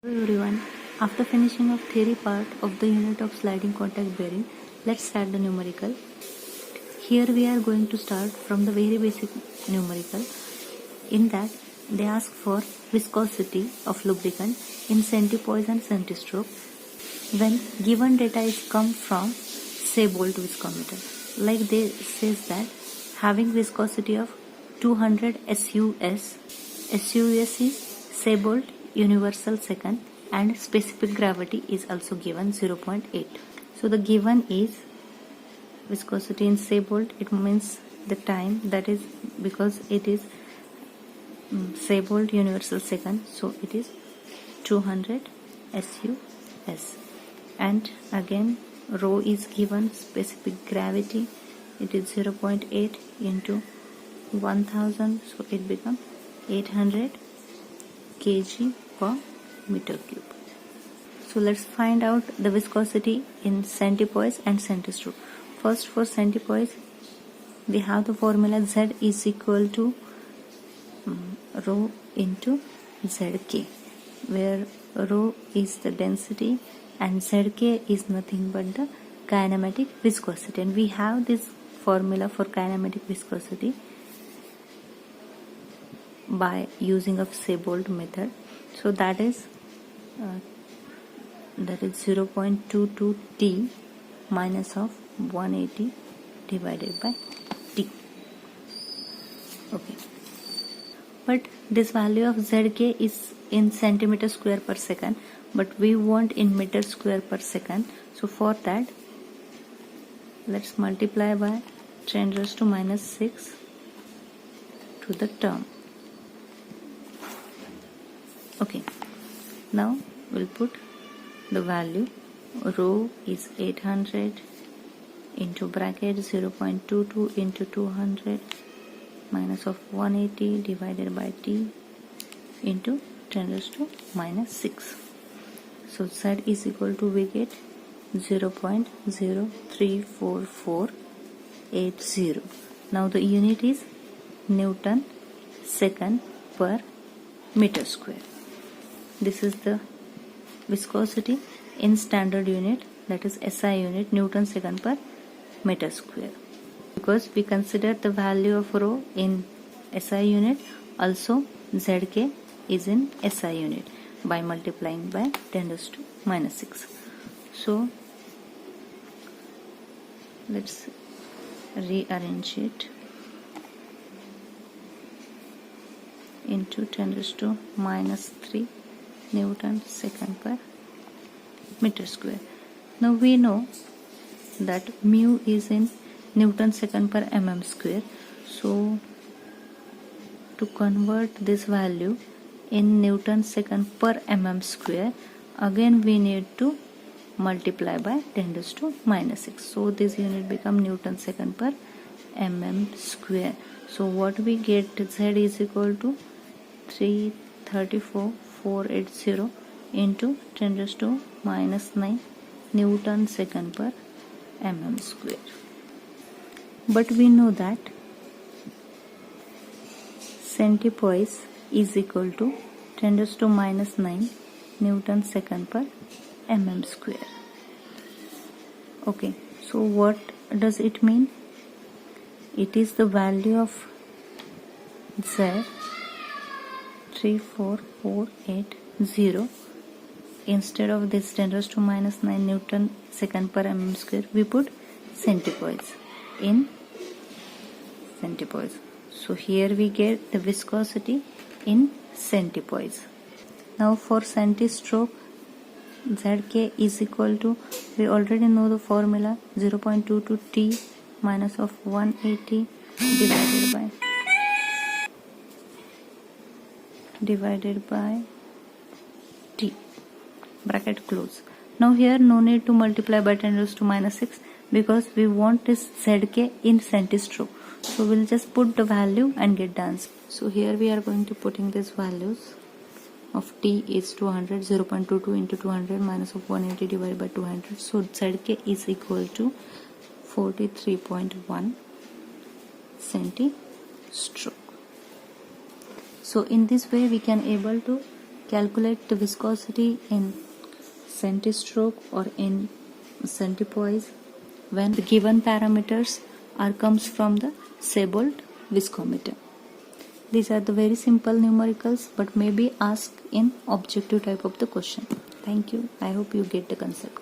Hello everyone. After finishing of theory part of the unit of sliding contact bearing, let's start the numerical. Here we are going to start from the very basic numerical. In that they ask for viscosity of lubricant in centipoise and centistroke when given data is come from Seibold viscometer. Like they says that having viscosity of 200 SUS is Seibold universal second and specific gravity is also given 0.8. So the given is viscosity in Seibold, it means the time, that is because it is Seibold universal second, so it is 200 SUS. And again rho is given, specific gravity, it is 0.8 into 1000, so it becomes 800 kg per meter cube. So let's find out the viscosity in centipoise and centistroke. First, for centipoise we have the formula Z is equal to rho into Zk, where rho is the density and Zk is nothing but the kinematic viscosity, and we have this formula for kinematic viscosity by using of Seibold method. So that is 0.22 T minus of 180 divided by T. Okay, but this value of Zk is in centimeter square per second, but we want in meter square per second. So for that let's multiply by 10 raised to minus 6 to the term. Okay, now we'll put the value. Rho is 800 into bracket 0.22 into 200 minus of 180 divided by T into 10 raised to minus 6. So Z is equal to, we get 0.034480. Now the unit is Newton second per meter square. This is the viscosity in standard unit, that is SI unit, Newton second per meter square. Because we consider the value of rho in SI unit, also Zk is in SI unit by multiplying by 10 raised to minus 6. So let's rearrange it into 10 raised to minus 3 Newton second per meter square. Now we know that mu is in Newton second per mm square. So to convert this value in Newton second per mm square, again we need to multiply by 10 raised to minus 6. So this unit become Newton second per mm square. So what we get, Z is equal to 334,480 into 10 raised to minus 9 Newton second per mm square. But we know that centipoise is equal to 10 raised to minus 9 Newton second per mm square. Okay, so what does it mean? It is the value of Z 34480. Instead of this 10 raised to minus 9 Newton second per mm square, we put centipoise in centipoise. So here we get the viscosity in centipoise. Now for centistroke, Zk is equal to, we already know the formula, 0.22 T minus of 180 divided by T, bracket close. Now here no need to multiply by 10 raised to minus 6 because we want this Zk in centistroke. So we'll just put the value and get the answer. So here we are going to putting these values of T is 200, 0.22 into 200 minus of 180 divided by 200. So Zk is equal to 43.1 centistroke. So in this way we can able to calculate the viscosity in centistroke or in centipoise when the given parameters are comes from the Sebold viscometer. These are the very simple numericals but may be asked in objective type of the question. Thank you. I hope you get the concept.